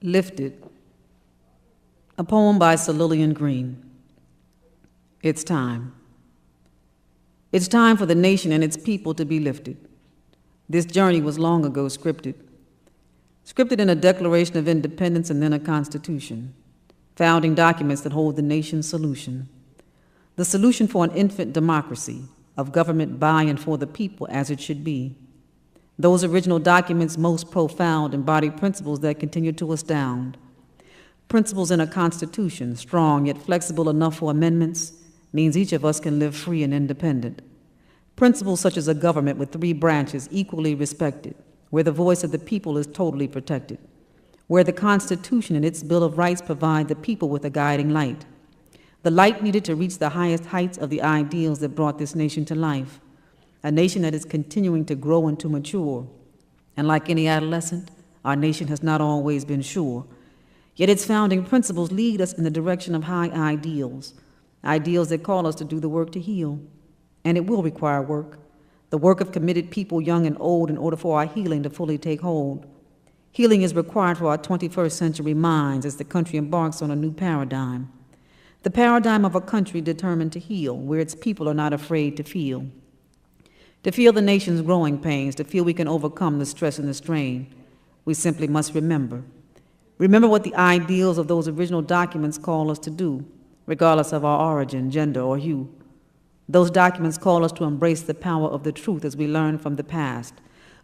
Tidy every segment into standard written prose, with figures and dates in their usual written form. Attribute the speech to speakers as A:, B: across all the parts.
A: Lifted, a poem by Sir Lillian Green. It's time. It's time for the nation and its people to be lifted. This journey was long ago scripted. Scripted in a Declaration of Independence and then a Constitution, founding documents that hold the nation's solution. The solution for an infant democracy of government by and for the people as it should be. Those original documents' most profound embody principles that continue to astound. Principles in a constitution, strong yet flexible enough for amendments, means each of us can live free and independent. Principles such as a government with 3 branches equally respected, where the voice of the people is totally protected, where the Constitution and its Bill of Rights provide the people with a guiding light, the light needed to reach the highest heights of the ideals that brought this nation to life. A nation that is continuing to grow and to mature. And like any adolescent, our nation has not always been sure. Yet its founding principles lead us in the direction of high ideals, ideals that call us to do the work to heal. And it will require work, the work of committed people, young and old, in order for our healing to fully take hold. Healing is required for our 21st century minds as the country embarks on a new paradigm. The paradigm of a country determined to heal, where its people are not afraid to feel. To feel the nation's growing pains, to feel we can overcome the stress and the strain, we simply must remember. Remember what the ideals of those original documents call us to do, regardless of our origin, gender, or hue. Those documents call us to embrace the power of the truth as we learn from the past,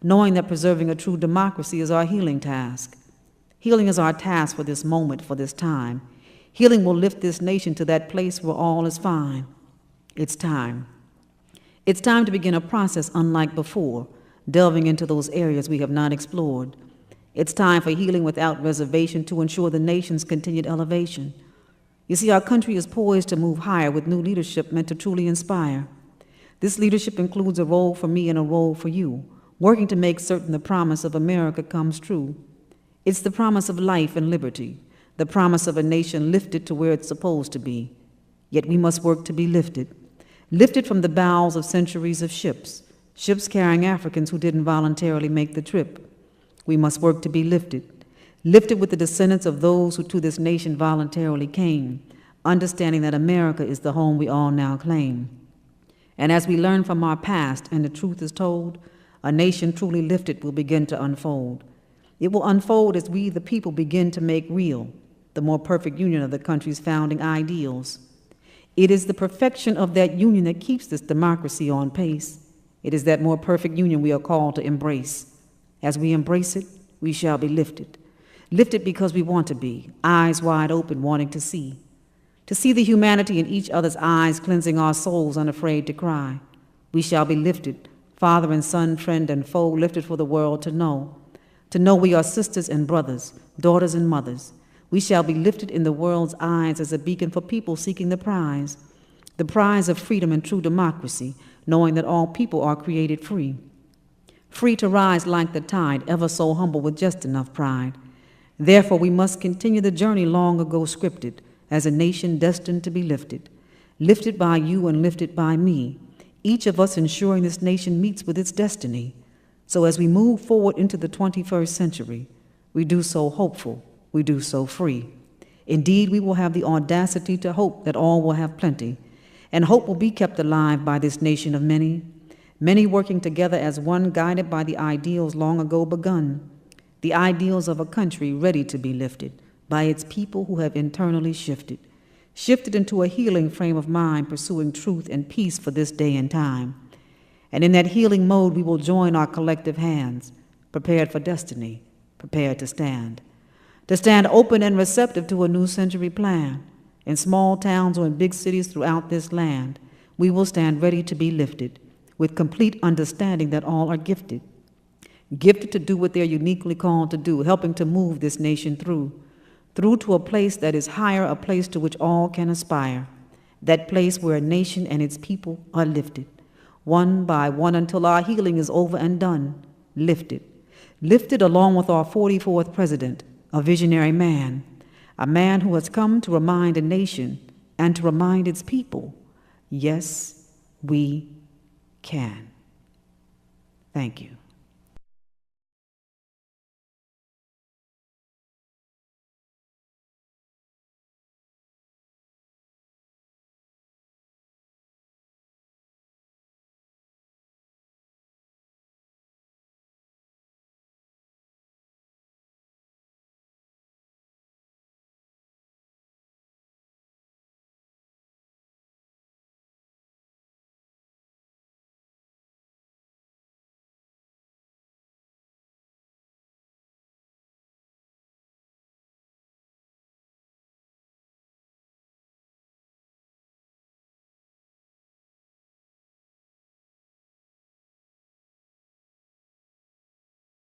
A: knowing that preserving a true democracy is our healing task. Healing is our task for this moment, for this time. Healing will lift this nation to that place where all is fine. It's time. It's time to begin a process unlike before, delving into those areas we have not explored. It's time for healing without reservation to ensure the nation's continued elevation. You see, our country is poised to move higher with new leadership meant to truly inspire. This leadership includes a role for me and a role for you, working to make certain the promise of America comes true. It's the promise of life and liberty, the promise of a nation lifted to where it's supposed to be. Yet we must work to be lifted. Lifted from the bowels of centuries of ships carrying Africans who didn't voluntarily make the trip. We must work to be lifted, lifted with the descendants of those who to this nation voluntarily came, understanding that America is the home we all now claim. And as we learn from our past and the truth is told, a nation truly lifted will begin to unfold. It will unfold as we, the people, begin to make real the more perfect union of the country's founding ideals. It is the perfection of that union that keeps this democracy on pace. It is that more perfect union we are called to embrace. As we embrace it, we shall be lifted. Lifted because we want to be, eyes wide open, wanting to see the humanity in each other's eyes, cleansing our souls, unafraid to cry. We shall be lifted, father and son, friend and foe, lifted for the world to know we are sisters and brothers, daughters and mothers. We shall be lifted in the world's eyes as a beacon for people seeking the prize of freedom and true democracy, knowing that all people are created free. Free to rise like the tide, ever so humble with just enough pride. Therefore, we must continue the journey long ago scripted, as a nation destined to be lifted. Lifted by you and lifted by me, each of us ensuring this nation meets with its destiny. So as we move forward into the 21st century, we do so hopeful, we do so free. Indeed, we will have the audacity to hope that all will have plenty, and hope will be kept alive by this nation of many, many working together as one, guided by the ideals long ago begun, the ideals of a country ready to be lifted by its people who have internally shifted into a healing frame of mind, pursuing truth and peace for this day and time. And in that healing mode, we will join our collective hands, prepared for destiny, prepared to stand open and receptive to a new century plan. In small towns or in big cities throughout this land, we will stand ready to be lifted, with complete understanding that all are gifted to do what they're uniquely called to do, helping to move this nation through to a place that is higher, a place to which all can aspire, that place where a nation and its people are lifted, one by one until our healing is over and done, lifted along with our 44th president, a visionary man, a man who has come to remind a nation and to remind its people, yes, we can. Thank you.